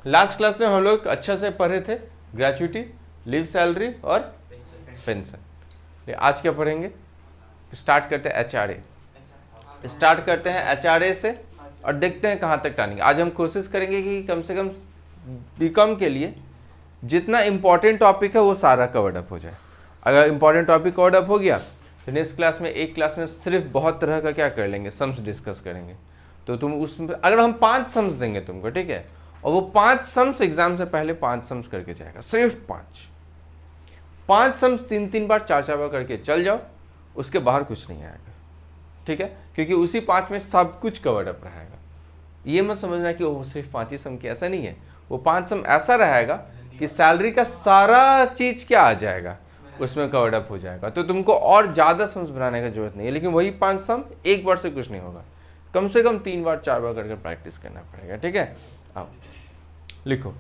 Last class में हम लोग अच्छा से पढ़े थे ग्रेचुइटी, लीव सैलरी और पेंशन। आज क्या पढ़ेंगे? स्टार्ट करते हैं एचआरए से और देखते हैं कहाँ तक टानेंगे। आज हम कोशिश करेंगे कि कम से कम बीकॉम के लिए जितना इम्पोर्टेंट टॉपिक है वो सारा कवर्ड अप हो जाए। अगर इम्पोर्टेंट टॉपिक कवर्ड अप हो गया तो नेक्स्ट क्लास में एक क्लास में सिर्फ बहुत तरह का क्या कर लेंगे, सम्स डिस्कस करेंगे। तो तुम उसमें अगर हम 5 सम्स देंगे तुमको, ठीक है, और वो 5 सम्स एग्जाम से पहले 5 सम्स करके जाएगा, सिर्फ 5 सम्स 3-3 बार 4-4 बार करके चल जाओ, उसके बाहर कुछ नहीं आएगा, ठीक है, क्योंकि उसी 5 में सब कुछ कवर्ड अप रहेगा। ये मत समझना कि वो सिर्फ 5 ही सम की, ऐसा नहीं है। वो 5 सम ऐसा रहेगा कि सैलरी का सारा चीज क्या आ जाएगा, उसमें कवर्ड अप हो जाएगा। तो तुमको और ज़्यादा सम्स बनाने की जरूरत नहीं है, लेकिन वही 5 सम एक बार से कुछ नहीं होगा, कम से कम 3 बार 4 बार करके प्रैक्टिस करना पड़ेगा, ठीक है। आओ लिखो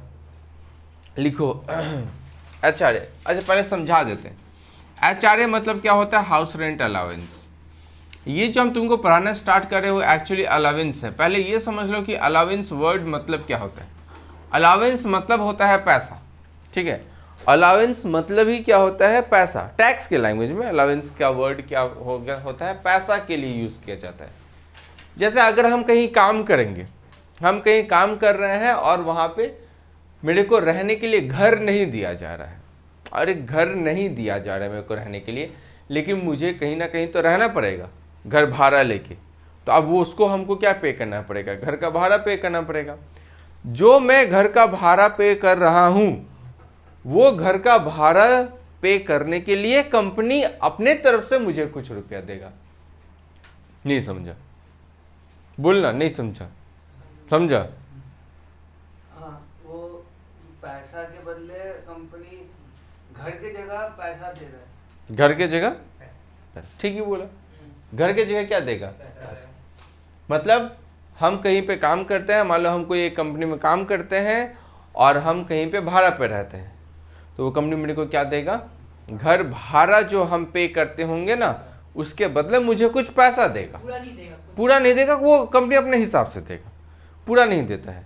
एचआरए। अच्छा पहले समझा देते हैं एचआरए मतलब क्या होता है, हाउस रेंट अलाउंस। ये जो हम तुमको पढ़ाना स्टार्ट कर रहे हो एक्चुअली अलाउंस है। पहले ये समझ लो कि अलाउंस वर्ड मतलब क्या होता है। अलाउंस मतलब होता है पैसा, ठीक है। अलाउंस मतलब ही क्या होता है, पैसा। टैक्स के लैंग्वेज में अलाउंस का वर्ड क्या हो गया होता है, पैसा के लिए यूज किया जाता है। जैसे अगर हम कहीं काम करेंगे, हम कहीं काम कर रहे हैं और वहां पे मेरे को रहने के लिए घर नहीं दिया जा रहा है, अरे घर नहीं दिया जा रहा है मेरे को रहने के लिए, लेकिन मुझे कहीं ना कहीं तो रहना पड़ेगा घर भाड़ा लेके। तो अब वो उसको हमको क्या पे करना पड़ेगा, घर का भाड़ा पे करना पड़ेगा। जो मैं घर का भाड़ा पे कर रहा हूं, वो घर का भाड़ा पे करने के लिए कंपनी अपने तरफ से मुझे कुछ रुपया देगा। नहीं समझा? बोलना नहीं समझा? समझा? हाँ, वो पैसा के बदले कंपनी घर के जगह पैसा दे रहा है। घर के जगह, ठीक ही बोला, घर के जगह क्या देगा, मतलब हम कहीं पे काम करते हैं, मान लो हम कोई एक कंपनी में काम करते हैं और हम कहीं पे भाड़ा पे रहते हैं, तो वो कंपनी मेरे को क्या देगा, घर भाड़ा जो हम पे करते होंगे ना, उसके बदले मुझे कुछ पैसा देगा। पूरा नहीं देगा, वो कंपनी अपने हिसाब से देगा, पूरा नहीं देता है।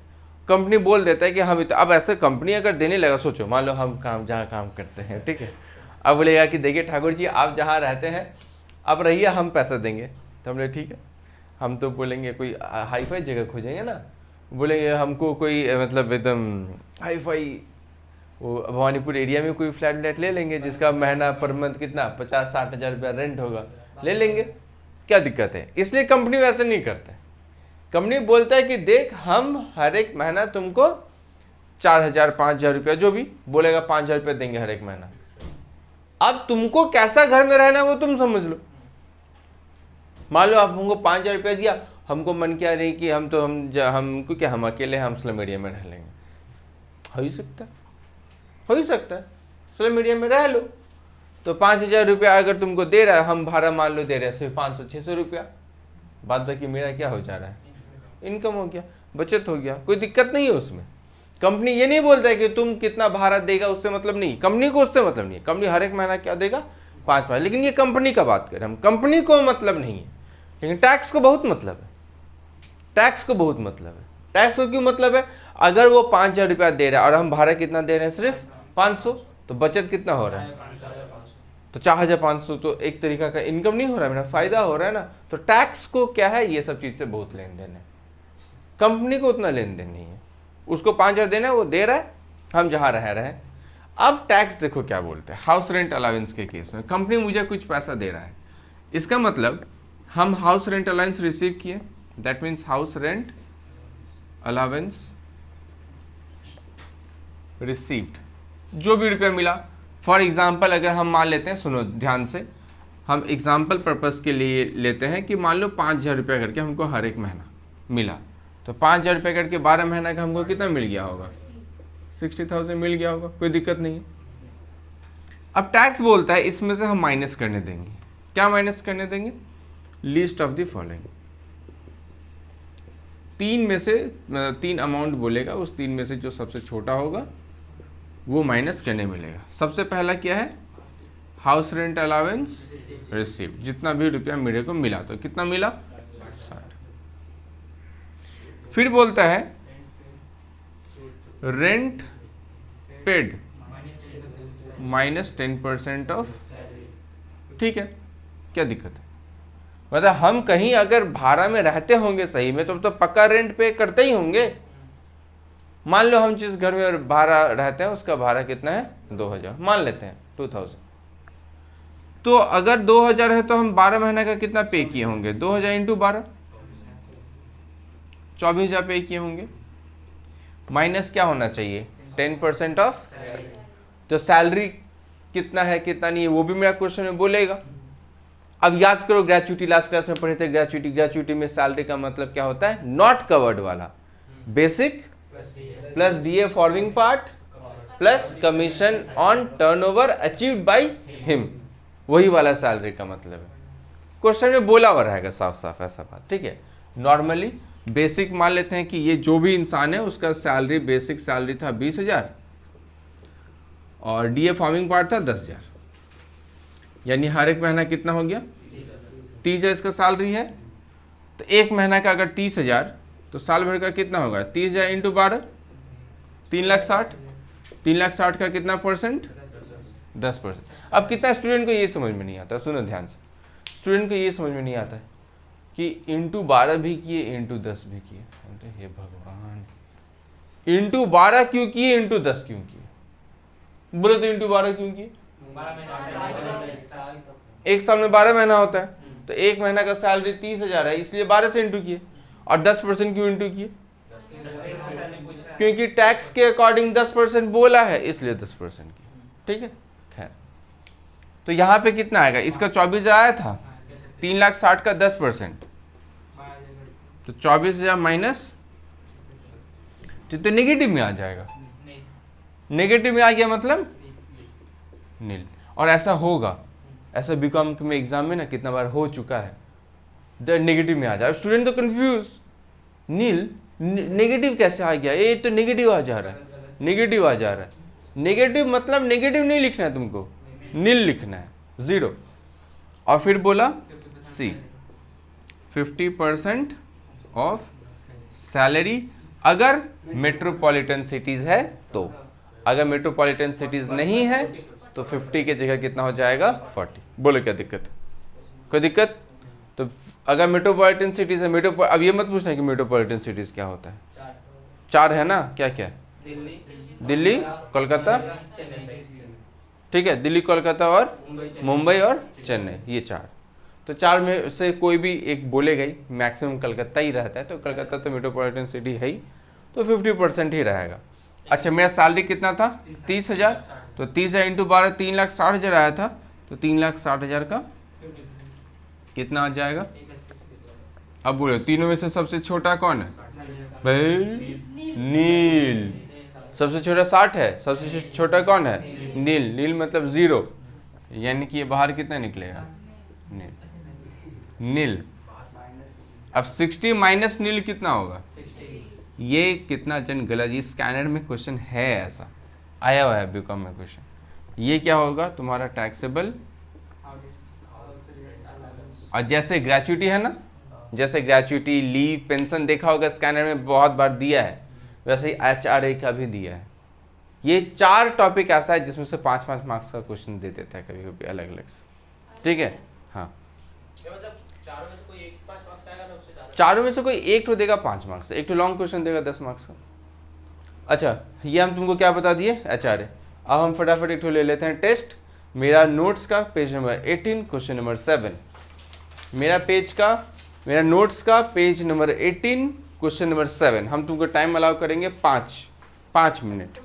कंपनी बोल देता है कि हम अब ऐसे कंपनी अगर देने लगा, सोचो मान लो हम जहाँ काम करते हैं, ठीक है, अब बोलेगा कि देखिए ठाकुर जी आप जहाँ रहते हैं आप रहिए, हम पैसा देंगे। तो हम बोले ठीक है। हम तो बोलेंगे कोई हाई फाई जगह खोजेंगे ना, बोलेंगे हमको कोई मतलब एकदम हाई फाई वो भवानीपुर एरिया में कोई फ्लैट ले लेंगे जिसका महीना पर मंथ कितना 50-60 हज़ार रुपया रेंट होगा, ले लेंगे, क्या दिक्कत है। इसलिए कंपनी वैसे नहीं करता है। कंपनी बोलता है कि देख हम हर एक महीना तुमको 4,000-5,000 रुपया, जो भी बोलेगा 5,000 रुपया देंगे हर एक महीना। अब तुमको कैसा घर में रहना है वो तुम समझ लो। मान लो आप हमको 5,000 रुपया दिया, हमको मन क्या रही कि हमको क्या, हम अकेले हम स्लम एरिया में रह लेंगे। हो ही सकता है स्लम एरिया में रह लो। तो 5,000 रुपया अगर तुमको दे रहा है, हम भाड़ा मान लो दे रहे हैं सिर्फ 500-600 रुपया, बाद बाकी मेरा क्या हो जा रहा है, इनकम हो गया, बचत हो गया, कोई दिक्कत नहीं है उसमें। कंपनी ये नहीं बोलता है कि तुम कितना भाड़ा देगा, उससे मतलब नहीं, कंपनी को उससे मतलब नहीं है। कंपनी हर एक महीना क्या देगा, 5,000। लेकिन ये कंपनी का बात करें हम, कंपनी को मतलब नहीं है, लेकिन टैक्स को बहुत मतलब है। टैक्स को क्यों मतलब है, अगर वो 5,000 रुपया दे रहा है और हम भाड़ा कितना दे रहे हैं, सिर्फ 500, तो बचत कितना हो रहा है, तो 4,500, तो एक तरीका का इनकम नहीं हो रहा है, मेरा फायदा हो रहा है ना। तो टैक्स को क्या है, ये सब चीज से बहुत लेन देन है। कंपनी को उतना लेन देन नहीं है, उसको 5,000 देना है, वो दे रहा है, हम जहां रह रहे हैं। अब टैक्स देखो क्या बोलते हैं, हाउस रेंट अलाउंस के केस में कंपनी मुझे कुछ पैसा दे रहा है, इसका मतलब हम हाउस रेंट अलाउंस रिसीव किए, that means house rent allowance received, जो भी रुपया मिला। फॉर एग्जाम्पल अगर हम मान लेते हैं, सुनो ध्यान से, हम एग्जाम्पल पर्पस के लिए लेते हैं कि मान लो 5,000 रुपया करके हमको हर एक महीना मिला, तो 5,000 रुपया करके 12 महीना का हमको कितना मिल गया होगा, 60,000 मिल गया होगा, कोई दिक्कत नहीं है। अब टैक्स बोलता है इसमें से हम माइनस करने देंगे, क्या माइनस करने देंगे, list of the following, 3 amount बोलेगा, उस 3 में से जो सबसे छोटा होगा वो माइनस करने मिलेगा। सबसे पहला क्या है, हाउस रेंट अलाउंस रिसीव, जितना भी रुपया मेरे को मिला, तो कितना मिला, 60। फिर बोलता है रेंट पेड माइनस 10% ऑफ, ठीक है, क्या दिक्कत है? मतलब हम कहीं अगर भाड़ा में रहते होंगे सही में तो पक्का रेंट पे करते ही होंगे। मान लो हम जिस घर में भाड़ा रहते हैं उसका भाड़ा कितना है 2000, मान लेते हैं 2000, तो अगर 2000 है तो हम 12 महीने का कितना पे किए होंगे? 2000 इंटू 12, 24,000 पे किए होंगे। माइनस क्या होना चाहिए? 10% ऑफ। तो सैलरी कितना है कितना नहीं है वो भी मेरा क्वेश्चन में बोलेगा। अब याद करो ग्रेच्युटी, लास्ट क्लास में पढ़े थे ग्रेच्युटी। ग्रेच्युटी में सैलरी का मतलब क्या होता है? नॉट कवर्ड वाला, basic plus DA forming part plus commission on turnover achieved by him, वही वाला सैलरी का मतलब है। क्वेश्चन में बोला हुआ रहेगा साफ साफ ऐसा बात, ठीक है। नॉर्मली बेसिक मान लेते हैं कि ये जो भी इंसान है उसका सैलरी, बेसिक सैलरी था 20,000 और डीए फॉर्मिंग पार्ट था 10,000, यानी हर एक महीना कितना हो गया? 30,000 इसका सैलरी है। तो एक महीना का अगर 30,000 तो साल भर का कितना होगा? 30,000 इंटू 12, 3,60,000। 3,60,000 का कितना परसेंट? 10%। अब कितना स्टूडेंट को ये समझ में नहीं आता, सुनो ध्यान से, स्टूडेंट को ये समझ में नहीं आता है कि इंटू 12 भी किए इंटू 10 भी किए। हे भगवान, इंटू 12 क्यों किए, इंटू 10 क्यों किए? बोले तो इंटू 12 क्यों किए? एक साल में 12 महीना होता है, तो एक महीना का सैलरी 30,000 है, इसलिए 12 से इंटू किए। और 10% क्यों इंटू किए? क्योंकि टैक्स के अकॉर्डिंग 10% बोला है, इसलिए 10% किए, ठीक है। खैर, तो यहाँ पे कितना आएगा? इसका 24,000 आया था, 3,60,000 का 10%, तो 24,000 माइनस, तो नेगेटिव में आ जाएगा। नेगेटिव में आ गया मतलब नील। और ऐसा होगा, ऐसा बीकॉम में एग्जाम में ना कितना बार हो चुका है, नेगेटिव में आ जाए। स्टूडेंट तो कंफ्यूज, नील नेगेटिव कैसे आ गया? ये तो नेगेटिव आ जा रहा है, नेगेटिव आ जा रहा है। नेगेटिव मतलब नेगेटिव नहीं लिखना है तुमको, नील लिखना है, 0। और फिर बोला सी 50% ऑफ सैलरी अगर मेट्रोपॉलिटन सिटीज है तो। अगर मेट्रोपॉलिटन सिटीज नहीं है तो 50 के जगह कितना हो जाएगा? 40। बोलो क्या दिक्कत? कोई दिक्कत? तो अगर मेट्रोपॉलिटन सिटीज है, अब ये मत पूछना कि मेट्रोपॉलिटन सिटीज क्या होता है। 4 है ना, क्या क्या? दिल्ली, कोलकाता, ठीक है, दिल्ली, कोलकाता और मुंबई और चेन्नई, ये 4। तो 4 में से कोई भी एक बोलेगा ही, मैक्सिमम कलकत्ता ही रहता है, तो कलकत्ता तो मेट्रोपॉलिटन सिटी है ही, तो 50% ही रहेगा। अच्छा, मेरा सैलरी कितना था? 30,000, तो 30,000 इंटू 12, 3,60,000 आया था, तो 3,60,000 का कितना आ जाएगा? अब बोलो तीनों में से सबसे छोटा कौन है भाई? नील। सबसे छोटा 60 है, सबसे छोटा कौन है? नील। नील मतलब 0, यानी कि ये बाहर कितना निकलेगा? नील। नील। अब 60 माइनस नील कितना होगा? ये कितना जन गलत, ये स्कैनर में क्वेश्चन है, ऐसा आया हुआ है बीकॉम में क्वेश्चन। ये क्या होगा तुम्हारा? टैक्सेबल। और जैसे ग्रेच्युटी है ना, जैसे ग्रेच्युटी, लीव, पेंशन देखा होगा स्कैनर में बहुत बार दिया है, वैसे ही HRA का भी दिया है। ये 4 टॉपिक ऐसा है जिसमें से 5-5 मार्क्स का क्वेश्चन दे देता है कभी कभी अलग अलग से, ठीक है। हाँ, चारों में से कोई एक तो देगा 5 मार्क्स, एक तो लॉन्ग क्वेश्चन देगा 10 मार्क्स का। अच्छा, ये हम तुमको क्या बता दिए? HRA। अब हम फटाफट एक तो ले लेते हैं टेस्ट। मेरा नोट्स का पेज नंबर 18 क्वेश्चन नंबर 7, मेरा नोट्स का पेज नंबर 18 क्वेश्चन नंबर 7। हम तुमको टाइम अलाउ करेंगे 5 मिनट।